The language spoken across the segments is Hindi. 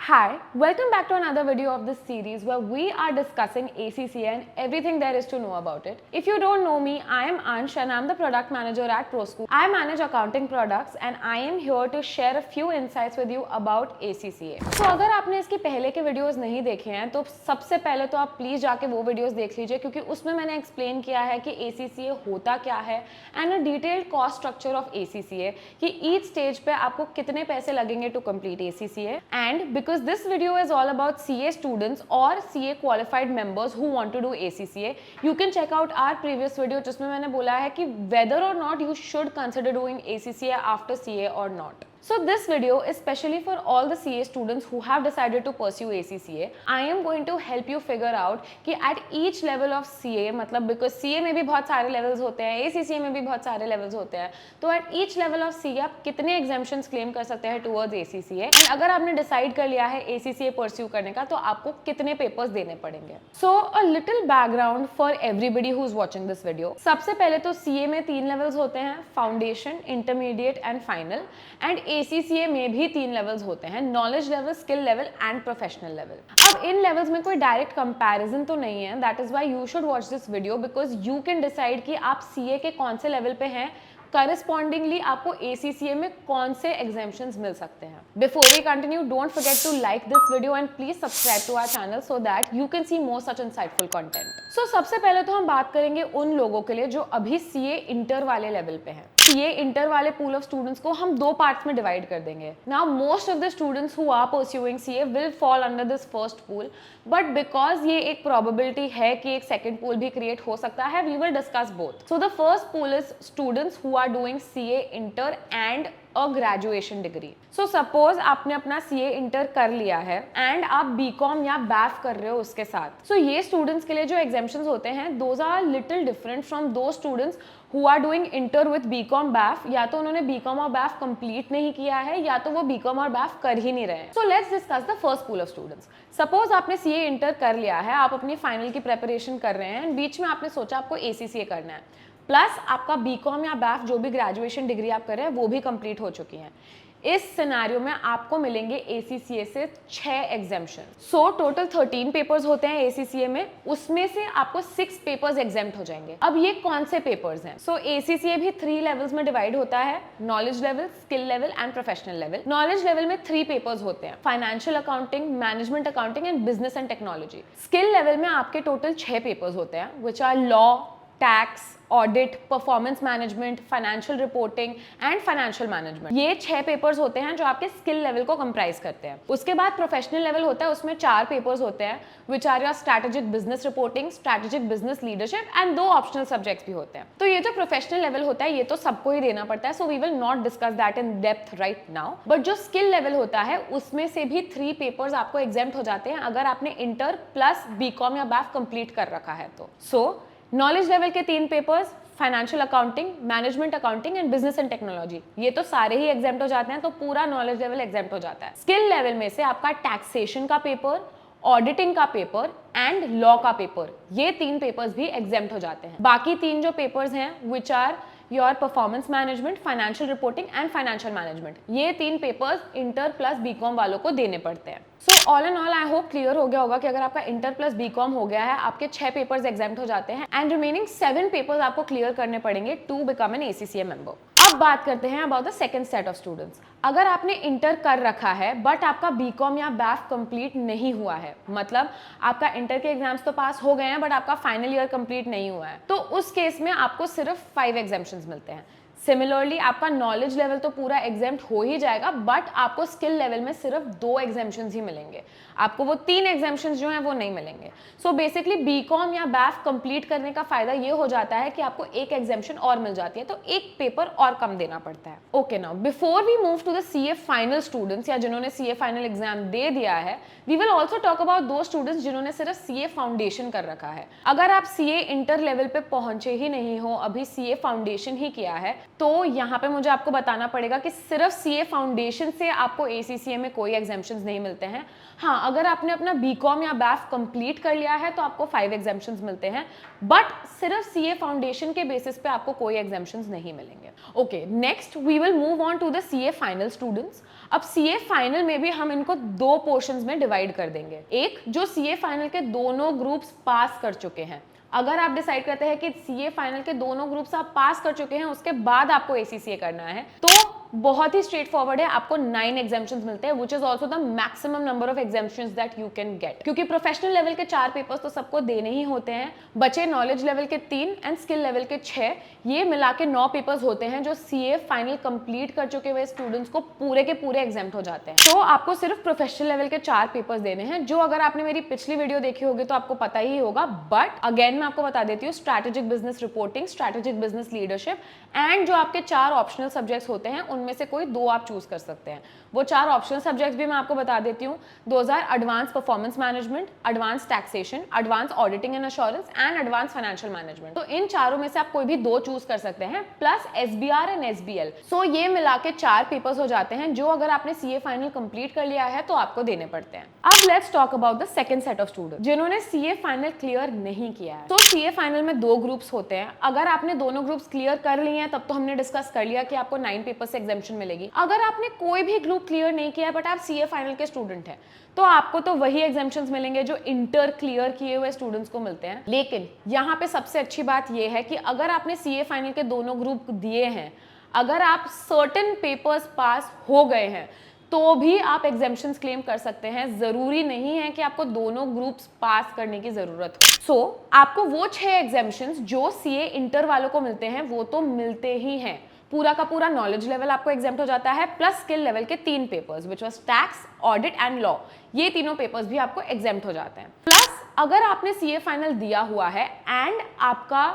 Hi, welcome back to another video of this series where we are discussing ACCA and everything there is to know about it. If you don't know me, I am Ansh and I am the product manager at ProSchool. I manage accounting products and I am here to share a few insights with you about ACCA. So अगर आपने इसके पहले के वीडियोस नहीं देखे हैं तो सबसे पहले तो आप प्लीज जाके वो वीडियोस देख लीजिए क्योंकि उसमें मैंने एक्सप्लेन किया है कि ACCA होता क्या है and a detailed cost structure of ACCA कि ईच स्टेज पे आपको कितने पैसे लगेंगे to complete ACCA and because this video is all about CA students or CA qualified members who want to do ACCA. You can check out our previous video जिसमें मैंने बोला है कि whether or not you should consider doing ACCA after CA or not. So this video is specially for all the CA students who have decided to pursue ACCA. I am going to help you figure out कि at each level of CA मतलब because CA में भी बहुत सारे levels होते हैं, ACCA में भी बहुत सारे levels होते हैं, तो at each level of CA आप कितने exemptions claim कर सकते हैं towards ACCA and अगर आपने decide कर लिया है ACCA pursue करने का तो आपको कितने papers देने पड़ेंगे. So a little background for everybody who is watching this video. सबसे पहले तो CA में 3 levels होते हैं, Foundation, Intermediate and Final and ACCA में भी 3 लेवल्स होते हैं, knowledge level, skill level and professional level. अब इन लेवल्स में कोई डायरेक्ट कंपैरिजन तो नहीं है, that is why you should watch this video because you can decide कि आप CA के कौन से लेवल पे हैं, करस्पॉन्डिंगली आपको ACCA में कौन से एग्जाम्शंस मिल सकते हैं. Before we continue, don't forget to like this video and please subscribe to our channel so that you can see more such insightful content. So सबसे पहले तो हम बात करेंगे उन लोगों के लिए जो अभी CA इंटर वाले लेवल पे हैं. CA इंटर वाले पूल ऑफ स्टूडेंट्स को हम 2 पार्ट्स में डिवाइड कर देंगे. Now most of the students who are pursuing CA will fall under this first pool, but because ये एक प्रोबेबिलिटी है कि एक सेकंड पूल भी क्रिएट हो सकता है, we will discuss both. So the first pool is students who are doing CA inter and a graduation degree. So suppose आपने अपना CA इंटर कर लिया है एंड आप BCom या BAF कर रहे हो उसके साथ. सो ये स्टूडेंट्स के लिए जो एग्जाम्शंस होते हैं those are little different from those students who are doing inter with BCom BAF. या तो उन्होंने BCom और BAF कंप्लीट नहीं किया है या तो वो BCom और BAF कर ही नहीं रहे हैं. So let's discuss the first pool of students. Suppose आपने CA इंटर कर लिया है, आप अपनी फाइनल की प्रेपरेशन कर रहे हैं, बीच में आपने सोचा आपको ACCA करना है, प्लस आपका BCom या BAF जो भी ग्रेजुएशन डिग्री आप कर रहे हैं वो भी कंप्लीट हो चुकी है. इस सिनेरियो में आपको मिलेंगे ACCA से 6 एग्जाम्शन. सो टोटल 13 पेपर्स होते हैं ACCA में, उसमें से आपको 6 पेपर्स एग्जाम्प्ट हो जाएंगे. अब ये कौन से पेपर्स हैं? सो ACCA भी 3 लेवल्स में डिवाइड होता है, knowledge level, skill level and professional level. Knowledge level में 3 पेपर्स होते हैं, financial accounting, management accounting and business and technology. Skill level में आपके टोटल 6 पेपर्स होते हैं which are law, tax, audit, performance management, financial reporting and financial management. ये 6 पेपर्स होते हैं जो आपके स्किल लेवल को कंप्राइज करते हैं. उसके बाद प्रोफेशनल लेवल होता है, उसमें 4 पेपर्स होते हैं which are your strategic business reporting, strategic business leadership and 2 optional subjects भी होते हैं. तो ये जो प्रोफेशनल लेवल होता है ये तो सबको ही देना पड़ता है, so we will not discuss that in depth right now. But जो स्किल लेवल होता है उसमें से भी 3 पेपर्स आपको एग्जाम्प्ट हो जाते हैं अगर आपने इंटर प्लस BCom या BAF कंप्लीट कर रखा है तो. सो नॉलेज लेवल के 3 papers, financial accounting, management accounting and business and technology, ये तो सारे ही एग्जाम्प्ट हो जाते हैं, तो पूरा नॉलेज लेवल एग्जाम्प्ट हो जाता है. स्किल लेवल में से आपका टैक्सेशन का पेपर, ऑडिटिंग का पेपर एंड लॉ का पेपर, ये 3 पेपर्स भी एग्जाम्प्ट हो जाते हैं. बाकी 3 जो पेपर्स हैं which are your performance management, financial reporting and financial management, ये 3 पेपर्स इंटर प्लस BCom वालों को देने पड़ते हैं. So all and all I hope clear हो गया होगा कि अगर आपका इंटर प्लस BCom हो गया है, आपके 6 पेपर्स एग्जाम्प्ट हो जाते हैं एंड रिमेनिंग 7 पेपर्स आपको क्लियर करने पड़ेंगे to become an ACCA member. अब बात करते हैं about the second set of students. अगर आपने इंटर कर रखा है बट आपका BCom या BAF कंप्लीट नहीं हुआ है, मतलब आपका इंटर के एग्जाम्स तो पास हो गए हैं बट आपका फाइनल ईयर कंप्लीट नहीं हुआ है, तो उस केस में आपको सिर्फ 5 एग्जाम्शंस मिलते हैं. सिमिलरली आपका नॉलेज लेवल तो पूरा एग्जाम्प्ट हो ही जाएगा बट आपको स्किल लेवल में सिर्फ 2 एग्जाम्शंस ही मिलेंगे, आपको वो 3 एग्जाम्शंस जो हैं वो नहीं मिलेंगे. सो बेसिकली BCom या BAF कंप्लीट करने का फायदा ये हो जाता है कि आपको एक एग्जाम्शन और मिल जाती है, तो एक पेपर और कम देना पड़ता है. Okay, now before we move to the CA final students या जिन्होंने CA फाइनल एग्जाम दे दिया है, we will also talk about those students जिन्होंने सिर्फ CA फाउंडेशन कर रखा है. अगर आप CA इंटर लेवल पे पहुंचे ही नहीं हो, अभी CA फाउंडेशन ही किया है, तो यहाँ पे मुझे आपको बताना पड़ेगा कि सिर्फ सीए फाउंडेशन से आपको एसीसीए में कोई एग्जाम्पशंस नहीं मिलते हैं। हाँ, अगर आपने अपना बीकॉम या बैफ कंप्लीट कर लिया है तो आपको 5 एग्जाम्पशंस मिलते हैं, बट सिर्फ सीए फाउंडेशन के बेसिस पे आपको कोई एग्जाम्पशंस नहीं मिलेंगे। Okay, next we will move on to the CA final students. अब सीए फाइनल में भी हम इनको 2 पोर्शंस में डिवाइड कर देंगे। एक जो सीए फाइनल के दोनों ग्रुप्स पास कर चुके हैं, अगर आप डिसाइड करते हैं कि सीए फाइनल के दोनों ग्रुप्स आप पास कर चुके हैं, उसके बाद आपको एसीसीए करना है, तो बहुत ही स्ट्रेट फॉरवर्ड है, आपको 9 एग्जाम्पशंस मिलते हैं, which is also the maximum number of exemptions that you can get. क्योंकि प्रोफेशनल लेवल के 4 पेपर्स तो सबको देने ही होते हैं, बचे नॉलेज लेवल के 3 एंड स्किल लेवल के 6, ये मिला के 9 पेपर्स होते हैं जो सीए फाइनल कंप्लीट कर चुके हुए स्टूडेंट्स को पूरे के पूरे एग्जाम्प्ट हो जाते हैं। तो आपको सिर्फ प्रोफेशनल लेवल के 4 पेपर्स देने हैं, जो अगर आपने मेरी पिछली वीडियो देखी होगी तो आपको पता ही होगा, बट अगेन मैं आपको बता देती हूँ, strategic business reporting, strategic business leadership and जो आपके 4 ऑप्शनल सब्जेक्ट्स होते हैं, उनमें से कोई 2 आप चूज कर सकते हैं। वो 4 ऑप्शनल सब्जेक्ट्स भी मैं आपको बता देती हूँ। Those are advance performance management, advance taxation, advance auditing and assurance and advance financial management. तो इन चारों में से आप कोई भी 2 चूज कर सकते हैं, प्लस एसबीआर एंड एसबीएल। सो ये मिला के 4 पेपर्स हो जाते हैं, जो अगर आपने सीए फाइनल कंप्लीट कर लिया है तो आपको देने पड़ते हैं। अब let's talk about the second set of student जिन्होंने सीए फाइनल क्लियर नहीं किया है। तो सीए फाइनल में 2 ग्रुप्स होते हैं। अगर आपने दोनों ग्रुप्स क्लियर कर लिए हैं, तब तो हमने डिस्कस कर लिया कि आपको 9 पेपर से एग्जाम्पशन मिलेगी। अगर आपने कोई भी ग्रुप क्लियर नहीं किया है बट आप सीए फाइनल के स्टूडेंट हैं, तो आपको तो वही एग्जाम्पशंस मिलेंगे जो इंटर क्लियर किए हुए स्टूडेंट्स को मिलते हैं। लेकिन यहाँ पे सबसे अच्छी बात यह है कि अगर आपने सीए फाइनल के दोनों ग्रुप दिए हैं, अगर आप सर्टेन पेपर्स पास हो गए हैं, तो भी आप एग्जाम्पशंस क्लेम कर सकते हैं। जरूरी नहीं है कि आपको दोनों ग्रुप्स पास करने की जरूरत हो। सो आपको वो 6 एग्जाम्पशंस जो सीए इंटर वालों को मिलते हैं वो तो मिलते ही हैं। पूरा का पूरा नॉलेज लेवल आपको एग्जाम्प्ट हो जाता है, प्लस स्किल लेवल के 3 papers which was tax, audit and law. ये तीनों पेपर्स भी आपको एग्जाम्प्ट हो जाते हैं। प्लस अगर आपने सीए फाइनल दिया हुआ है एंड आपका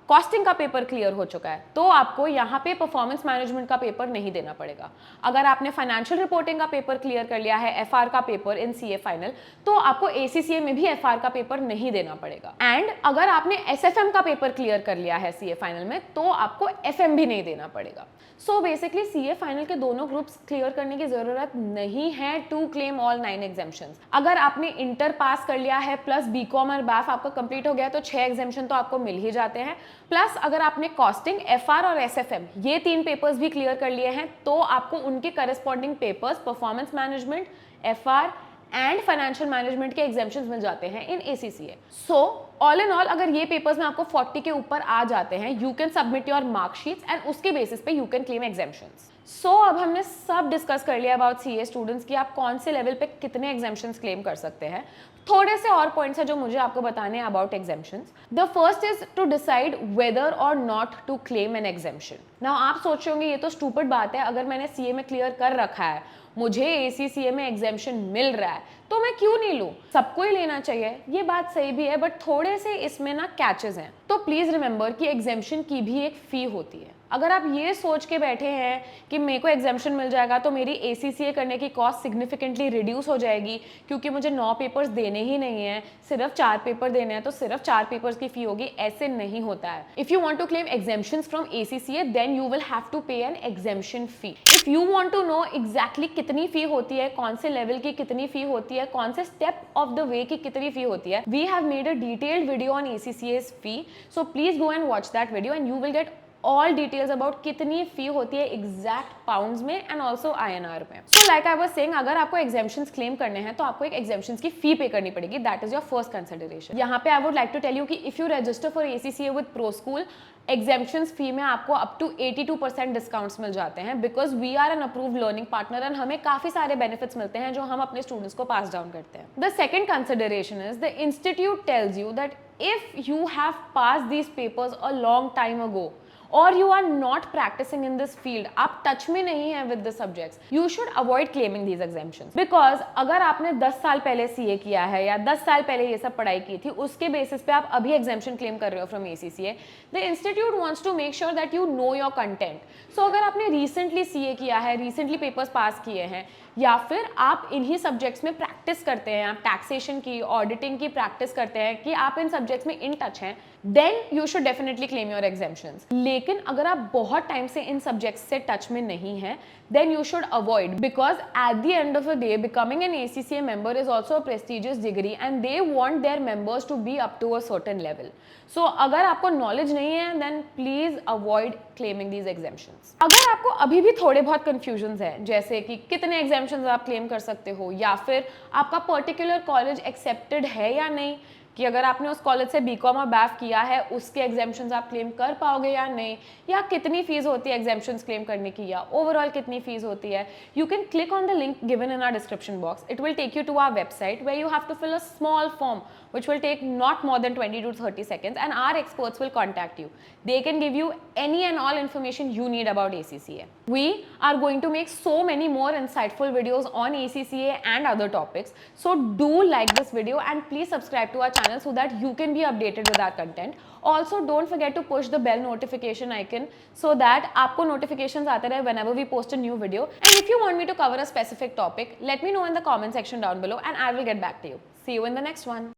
कॉस्टिंग का पेपर क्लियर हो चुका है, तो आपको यहाँ पे परफॉर्मेंस मैनेजमेंट का पेपर नहीं देना पड़ेगा। अगर आपने फाइनेंशियल रिपोर्टिंग का पेपर क्लियर कर लिया है, एफआर का पेपर इन सीए फाइनल, तो आपको एसीसीए में भी एफआर का पेपर नहीं देना पड़ेगा। एंड अगर आपने एसएफएम का पेपर क्लियर कर लिया है सीए फाइनल में, तो आपको एफएम भी नहीं देना पड़ेगा। सो बेसिकली सीए फाइनल के दोनों ग्रुप्स क्लियर करने की जरूरत नहीं है टू क्लेम ऑल 9 एग्जाम्पशंस। अगर आपने इंटर पास कर लिया है प्लस बीकॉम और बैफ आपका कंप्लीट हो गया, तो 6 एग्जाम्पशन तो आपको मिल ही जाते हैं। प्लस अगर आपने कॉस्टिंग, एफआर और एसएफएम ये 3 पेपर्स भी क्लियर कर लिए हैं, तो आपको उनके corresponding papers performance management, FR and financial management के एग्जाम्पशंस मिल जाते हैं in ACCA. So all in all अगर ये पेपर्स में आपको 40 के ऊपर आ जाते हैं, you can submit your marksheets and उसके बेसिस पे यू कैन क्लेम एग्जाम्पशंस। सो अब हमने सब डिस्कस कर लिया अबाउट सीए स्टूडेंट्स की आप कौन से लेवल पे कितने एग्जाम्पशंस क्लेम कर सकते हैं। थोड़े से और पॉइंट्स है जो मुझे आपको बताने हैं about exemptions. The first is to decide whether or not to claim an exemption. Now आप सोच रहे होंगे ये तो स्टूपिड बात है, अगर मैंने सीए में क्लियर कर रखा है, मुझे एसीसीए में एग्जाम्पशन मिल रहा है, तो मैं क्यों नहीं लूं? सबको ही लेना चाहिए, ये बात सही भी है, बट थोड़े से इसमें ना कैचेस हैं। तो प्लीज रिमेंबर कि एग्जाम्पशन की भी एक फी होती है। अगर आप ये सोच के बैठे हैं कि मेरे को एग्जाम्पशन मिल जाएगा तो मेरी एसीसीए करने की कॉस्ट सिग्निफिकेंटली रिड्यूस हो जाएगी, क्योंकि मुझे 9 पेपर्स देने ही नहीं है, सिर्फ 4 पेपर देने हैं, तो सिर्फ 4 पेपर्स की फी होगी, ऐसे नहीं होता है। If you want to claim exemptions from ACCA, then you will have to pay an exemption fee. If you want to know exactly कितनी फी होती है, कौन से लेवल की कितनी फी होती है, कौन से स्टेप ऑफ द वे की कितनी फी होती है, we have made a detailed video on ACCA's fee, so please go and watch that video and you will get all details about कितनी फी होती है एग्जैक्ट पाउंड्स में एंड ऑल्सो INR में। So like I was saying, अगर आपको एग्जाम्पशंस क्लेम करने हैं तो आपको एक एग्जाम्पशंस की फी पे करनी पड़ेगी, that is your first consideration. यहाँ पे I would like to tell you कि if you register for ACCA with Proschool, exemptions fee में आपको अप टू 82% डिस्काउंट्स मिल जाते हैं, because we are an approved learning partner and हमें काफी सारे बेनिफिट्स मिलते हैं जो हम अपने स्टूडेंट्स को पास डाउन करते हैं। The second consideration is the institute tells you that if you have pass these papers a long time ago or you are not practicing in this field, आप टच में नहीं है with the subjects, you should avoid claiming these exemptions, because अगर आपने 10 साल पहले CA किया है या 10 साल पहले ये सब पढ़ाई की थी, उसके बेसिस पे आप अभी exemption claim कर रहे हो from ACCA, the institute wants to make sure that you know your content. So अगर आपने recently CA किया है, recently papers पास किए हैं, या फिर आप इन्हीं सब्जेक्ट्स में प्रैक्टिस करते हैं, आप टैक्सेशन की, ऑडिटिंग की प्रैक्टिस करते हैं कि आप इन सब्जेक्ट्स में इन टच हैं, then you should definitely claim your exemptions. लेकिन अगर आप बहुत टाइम से इन सब्जेक्ट्स से टच में नहीं हैं, then you should avoid, because at the end of the day becoming an ACCA member is also a prestigious degree and they want their members to be up to a certain level. So अगर आपको knowledge नहीं है then please avoid claiming these exemptions. अगर आपको अभी भी थोड़े बहुत confusions हैं, जैसे कि कितने exemptions आप claim कर सकते हो, या फिर आपका particular college accepted है या नहीं, कि अगर आपने उस कॉलेज से बीकॉम और बैफ किया है उसके एग्जाम्पशंस आप क्लेम कर पाओगे या नहीं, या कितनी फीस होती है एग्जाम्पशंस क्लेम करने की, या ओवरऑल कितनी फीस होती है, you can click on the link given in our description box. It will take you to our website where you have to fill a small form which will take not more than 20 to 30 seconds, and our experts will contact you. They can give you any and all information you need about ACCA. We are going to make so many more insightful videos on ACCA and other topics. So do like this video and please subscribe to our channel so that you can be updated with our content. Also don't forget to push the bell notification icon so that आपको notifications आते रहे whenever we post a new video. And if you want me to cover a specific topic, let me know in the comment section down below and I will get back to you. See you in the next one.